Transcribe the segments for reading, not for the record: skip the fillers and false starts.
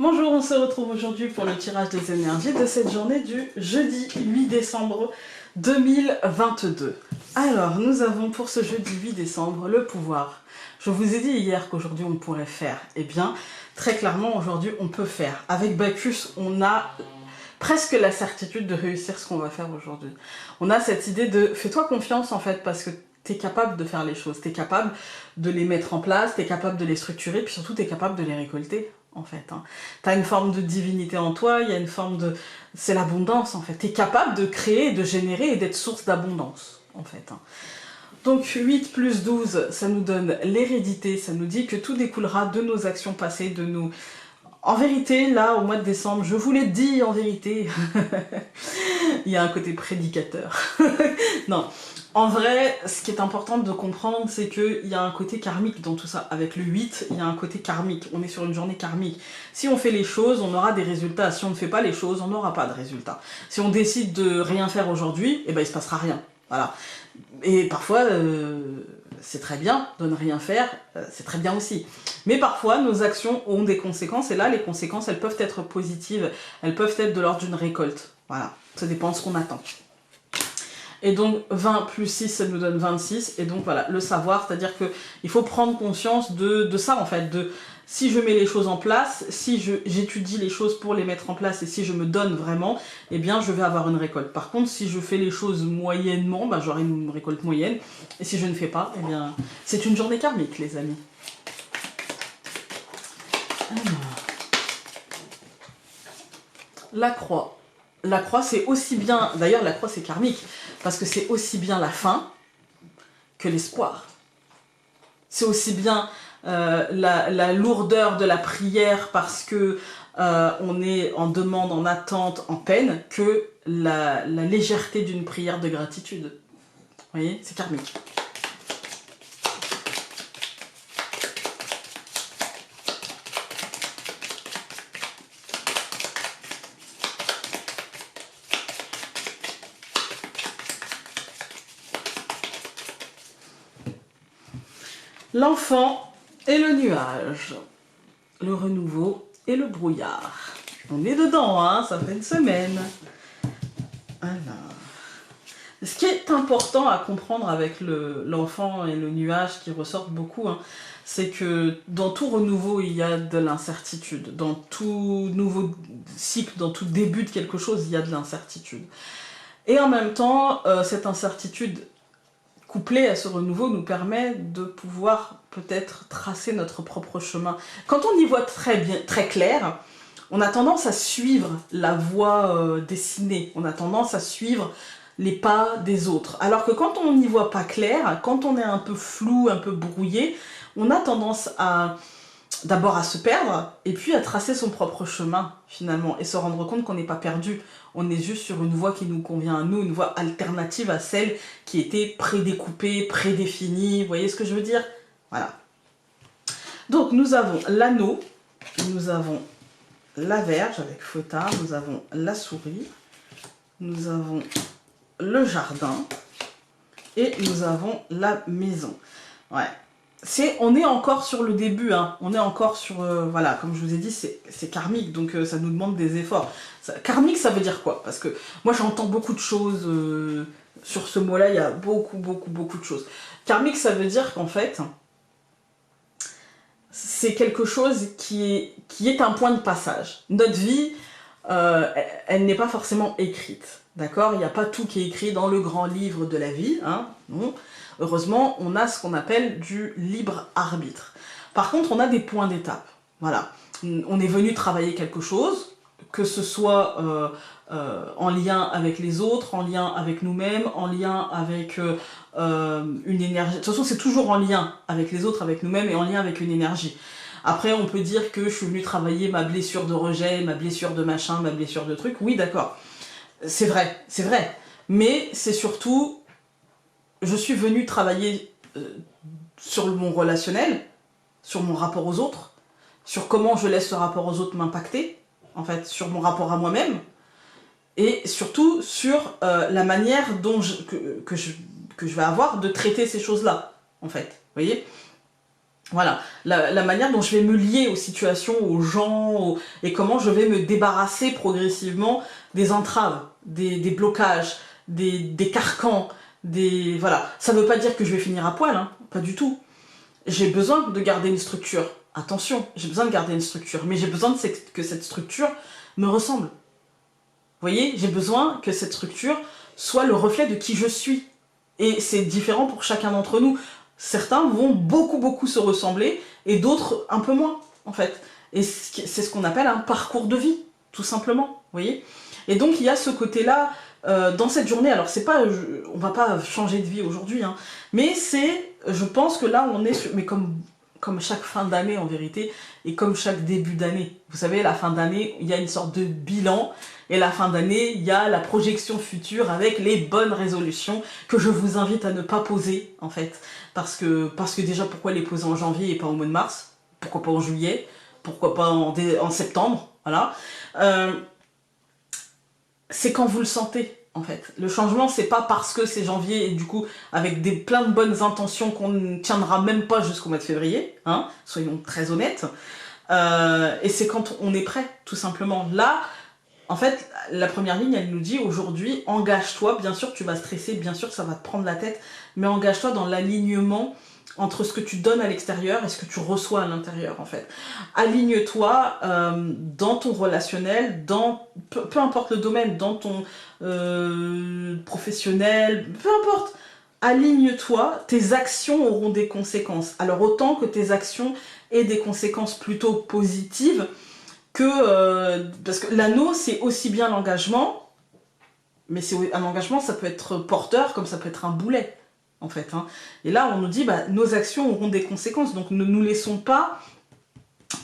Bonjour, on se retrouve aujourd'hui pour le tirage des énergies de cette journée du jeudi 8 décembre 2022. Alors, nous avons pour ce jeudi 8 décembre le pouvoir. Je vous ai dit hier qu'aujourd'hui on pourrait faire. Eh bien, très clairement, aujourd'hui on peut faire. Avec Bacchus, on a presque la certitude de réussir ce qu'on va faire aujourd'hui. On a cette idée de fais-toi confiance en fait, parce que t'es capable de faire les choses, t'es capable de les mettre en place, t'es capable de les structurer, puis surtout t'es capable de les récolter. En fait, hein. T'as une forme de divinité en toi, il y a une forme de... C'est l'abondance, en fait. T'es capable de créer, de générer et d'être source d'abondance, en fait. Hein. Donc 8 plus 12, ça nous donne l'hérédité, ça nous dit que tout découlera de nos actions passées, de nous... En vérité, là, au mois de décembre, je vous l'ai dit, en vérité, il y a un côté prédicateur. Non, en vrai, ce qui est important de comprendre, c'est qu'il y a un côté karmique dans tout ça. Avec le 8, il y a un côté karmique. On est sur une journée karmique. Si on fait les choses, on aura des résultats. Si on ne fait pas les choses, on n'aura pas de résultats. Si on décide de rien faire aujourd'hui, eh ben, il ne se passera rien. Voilà. Et parfois, c'est très bien de ne rien faire, c'est très bien aussi. Mais parfois, nos actions ont des conséquences, et là, les conséquences, elles peuvent être positives, elles peuvent être de l'ordre d'une récolte. Voilà, ça dépend de ce qu'on attend. Et donc 20 plus 6, ça nous donne 26. Et donc voilà, le savoir, c'est-à-dire qu'il faut prendre conscience de ça en fait, de si je mets les choses en place, si j'étudie les choses pour les mettre en place et si je me donne vraiment, eh bien je vais avoir une récolte. Par contre, si je fais les choses moyennement, ben, j'aurai une récolte moyenne. Et si je ne fais pas, eh bien c'est une journée karmique les amis. Alors. La croix. La croix, c'est aussi bien... D'ailleurs, la croix, c'est karmique. Parce que c'est aussi bien la fin que l'espoir. C'est aussi bien la lourdeur de la prière parce que on est en demande, en attente, en peine, que la légèreté d'une prière de gratitude. Vous voyez, c'est karmique. L'enfant et le nuage, le renouveau et le brouillard. On est dedans, hein, ça fait une semaine. Alors, ce qui est important à comprendre avec l'enfant et le nuage qui ressortent beaucoup, hein, c'est que dans tout renouveau, il y a de l'incertitude. Dans tout nouveau cycle, dans tout début de quelque chose, il y a de l'incertitude. Et en même temps, cette incertitude couplé à ce renouveau nous permet de pouvoir peut-être tracer notre propre chemin. Quand on y voit très clair, on a tendance à suivre la voie dessinée, on a tendance à suivre les pas des autres. Alors que quand on n'y voit pas clair, quand on est un peu flou, un peu brouillé, on a tendance à d'abord à se perdre, et puis à tracer son propre chemin, finalement, et se rendre compte qu'on n'est pas perdu. On est juste sur une voie qui nous convient à nous, une voie alternative à celle qui était prédécoupée, prédéfinie, vous voyez ce que je veux dire? Voilà. Donc nous avons l'anneau, nous avons la verge avec Fota, nous avons la souris, nous avons le jardin, et nous avons la maison. Ouais. On est encore sur le début, hein. On est encore sur, voilà, comme je vous ai dit, c'est karmique, donc ça nous demande des efforts. Karmique, ça veut dire quoi? Parce que moi j'entends beaucoup de choses sur ce mot-là, il y a beaucoup de choses. Karmique, ça veut dire qu'en fait, c'est quelque chose qui est un point de passage. Notre vie, elle n'est pas forcément écrite, d'accord? Il n'y a pas tout qui est écrit dans le grand livre de la vie, hein, non. Heureusement, on a ce qu'on appelle du libre arbitre. Par contre, on a des points d'étape. Voilà. On est venu travailler quelque chose, que ce soit en lien avec les autres, en lien avec nous-mêmes, en lien avec une énergie. De toute façon, c'est toujours en lien avec les autres, avec nous-mêmes et en lien avec une énergie. Après, on peut dire que je suis venue travailler ma blessure de rejet, ma blessure de machin, ma blessure de truc. Oui, d'accord. C'est vrai, c'est vrai. Mais c'est surtout... Je suis venue travailler sur mon relationnel, sur mon rapport aux autres, sur comment je laisse ce rapport aux autres m'impacter, en fait, sur mon rapport à moi-même, et surtout sur la manière dont que je vais avoir de traiter ces choses-là, en fait, vous voyez? Voilà, la manière dont je vais me lier aux situations, aux gens, et comment je vais me débarrasser progressivement des entraves, des blocages, des carcans, voilà. Ça veut pas dire que je vais finir à poil, hein, pas du tout. J'ai besoin de garder une structure. Attention, j'ai besoin de garder une structure, mais j'ai besoin que cette structure me ressemble. Vous voyez, j'ai besoin que cette structure soit le reflet de qui je suis. Et c'est différent pour chacun d'entre nous. Certains vont beaucoup se ressembler et d'autres un peu moins, en fait. Et c'est ce qu'on appelle un parcours de vie, tout simplement, vous voyez. Et donc, il y a ce côté-là dans cette journée. Alors, c'est pas, on va pas changer de vie aujourd'hui, hein, mais je pense que là, on est sur, mais comme chaque fin d'année, en vérité, et comme chaque début d'année. Vous savez, la fin d'année, il y a une sorte de bilan, et la fin d'année, il y a la projection future avec les bonnes résolutions que je vous invite à ne pas poser, en fait. Parce que déjà, pourquoi les poser en janvier et pas au mois de mars? Pourquoi pas en juillet? Pourquoi pas en septembre? Voilà. C'est quand vous le sentez, en fait. Le changement, c'est pas parce que c'est janvier et du coup, avec plein de bonnes intentions qu'on ne tiendra même pas jusqu'au mois de février, hein, soyons très honnêtes. Et c'est quand on est prêt, tout simplement. Là, en fait, la première ligne, elle nous dit aujourd'hui, engage-toi, bien sûr tu vas stresser, bien sûr ça va te prendre la tête, mais engage-toi dans l'alignement entre ce que tu donnes à l'extérieur et ce que tu reçois à l'intérieur, en fait. Aligne-toi dans ton relationnel, peu importe le domaine, dans ton professionnel, peu importe. Aligne-toi, tes actions auront des conséquences. Alors autant que tes actions aient des conséquences plutôt positives, parce que l'anneau, c'est aussi bien l'engagement, mais c'est un engagement, ça peut être porteur comme ça peut être un boulet, en fait. Hein. Et là, on nous dit, bah, nos actions auront des conséquences, donc ne nous laissons pas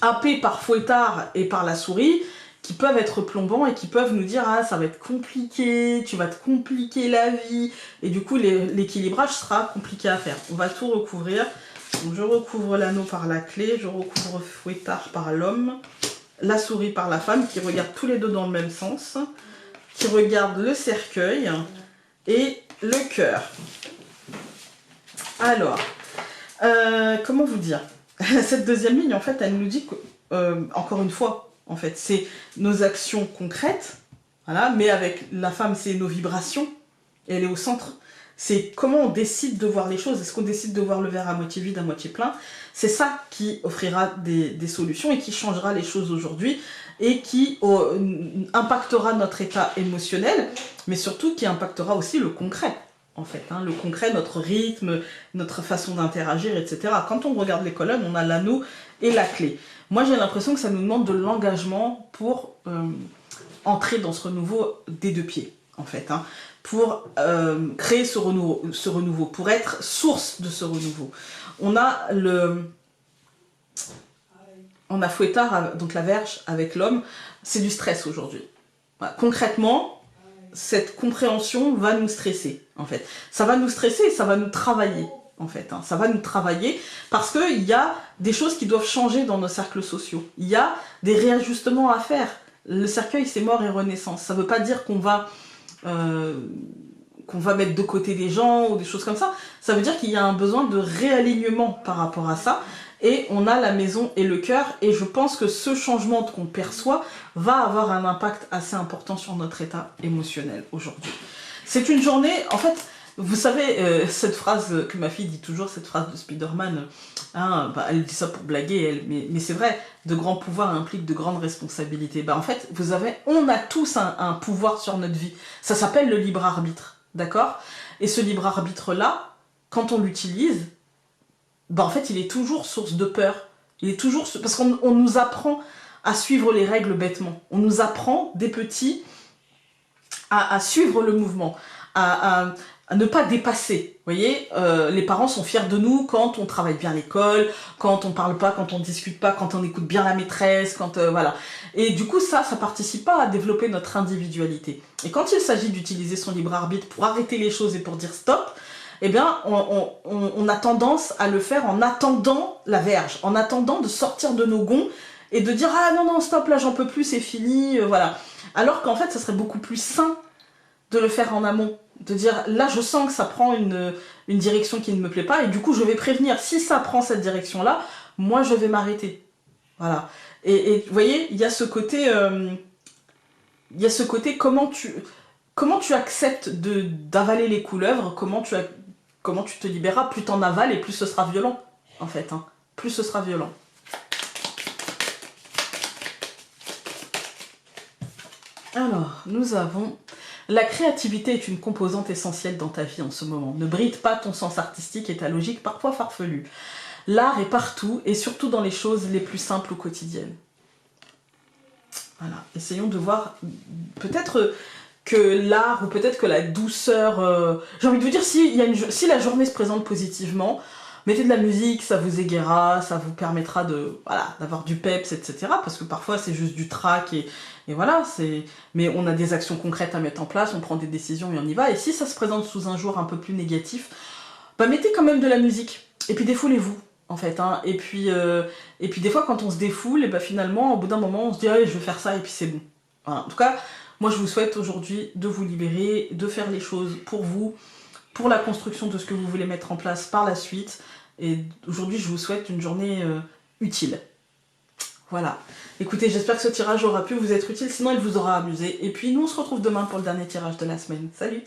happer par Fouettard et par la souris, qui peuvent être plombants et qui peuvent nous dire, ah, ça va être compliqué, tu vas te compliquer la vie, et du coup, l'équilibrage sera compliqué à faire. On va tout recouvrir. Donc, je recouvre l'anneau par la clé, je recouvre Fouettard par l'homme, la souris par la femme, qui regardent tous les deux dans le même sens, qui regardent le cercueil et le cœur. Alors, comment vous dire? Cette deuxième ligne, en fait, elle nous dit que, encore une fois, en fait, c'est nos actions concrètes, voilà, mais avec la femme, c'est nos vibrations, et elle est au centre. C'est comment on décide de voir les choses. Est-ce qu'on décide de voir le verre à moitié vide, à moitié plein? C'est ça qui offrira des solutions et qui changera les choses aujourd'hui et qui impactera notre état émotionnel, mais surtout qui impactera aussi le concret, en fait. Hein, le concret, notre rythme, notre façon d'interagir, etc. Quand on regarde les colonnes, on a l'anneau et la clé. Moi, j'ai l'impression que ça nous demande de l'engagement pour entrer dans ce renouveau des deux pieds, en fait. Hein, pour créer ce renouveau, pour être source de ce renouveau. On a Fouettard, donc la Vierge, avec l'homme, c'est du stress aujourd'hui. Voilà. Concrètement, cette compréhension va nous stresser, en fait. Ça va nous stresser et ça va nous travailler, en fait. Hein. Ça va nous travailler parce qu'il y a des choses qui doivent changer dans nos cercles sociaux. Il y a des réajustements à faire. Le cercueil, c'est mort et renaissance. Ça ne veut pas dire qu'on va mettre de côté des gens ou des choses comme ça. Ça veut dire qu'il y a un besoin de réalignement par rapport à ça. Et on a la maison et le cœur. Et je pense que ce changement qu'on perçoit va avoir un impact assez important sur notre état émotionnel aujourd'hui. C'est une journée, en fait, vous savez, cette phrase que ma fille dit toujours, cette phrase de Spider-Man, hein, bah, elle dit ça pour blaguer, mais c'est vrai, de grands pouvoirs impliquent de grandes responsabilités. Bah, en fait, on a tous un pouvoir sur notre vie. Ça s'appelle le libre arbitre, d'accord? Et ce libre arbitre-là, quand on l'utilise, bah, en fait, il est toujours source de peur. Il est toujours... Parce qu'on nous apprend à suivre les règles bêtement. On nous apprend, des petits, à suivre le mouvement, à ne pas dépasser. Vous voyez, les parents sont fiers de nous quand on travaille bien à l'école, quand on parle pas, quand on discute pas, quand on écoute bien la maîtresse, quand voilà. Et du coup, ça participe pas à développer notre individualité. Et quand il s'agit d'utiliser son libre arbitre pour arrêter les choses et pour dire stop, eh bien, on a tendance à le faire en attendant la Vierge, en attendant de sortir de nos gonds et de dire ah non stop, là j'en peux plus, c'est fini, voilà. Alors qu'en fait, ça serait beaucoup plus sain de le faire en amont. De dire, là je sens que ça prend une une direction qui ne me plaît pas, et du coup je vais prévenir, si ça prend cette direction-là, moi je vais m'arrêter. Voilà. Et vous voyez, il y a ce côté, comment tu acceptes d'avaler les couleuvres, comment tu te libéreras, plus t'en avales et plus ce sera violent, en fait. Hein. Plus ce sera violent. Alors, nous avons... La créativité est une composante essentielle dans ta vie en ce moment. Ne bride pas ton sens artistique et ta logique parfois farfelue. L'art est partout et surtout dans les choses les plus simples ou quotidiennes. Voilà, essayons de voir peut-être que l'art ou peut-être que la douceur... J'ai envie de vous dire, si la journée se présente positivement, mettez de la musique, ça vous égayera, ça vous permettra d'avoir du peps, etc. Parce que parfois c'est juste du trac et voilà, mais on a des actions concrètes à mettre en place, on prend des décisions et on y va. Et si ça se présente sous un jour un peu plus négatif, bah mettez quand même de la musique. Et puis défoulez-vous, en fait. Hein. Et puis des fois quand on se défoule, et bah finalement, au bout d'un moment, on se dit allez, je vais faire ça et puis c'est bon. Voilà. En tout cas, moi je vous souhaite aujourd'hui de vous libérer, de faire les choses pour vous, pour la construction de ce que vous voulez mettre en place par la suite. Et aujourd'hui, je vous souhaite une journée utile. Voilà. Écoutez, j'espère que ce tirage aura pu vous être utile, sinon il vous aura amusé. Et puis nous, on se retrouve demain pour le dernier tirage de la semaine. Salut!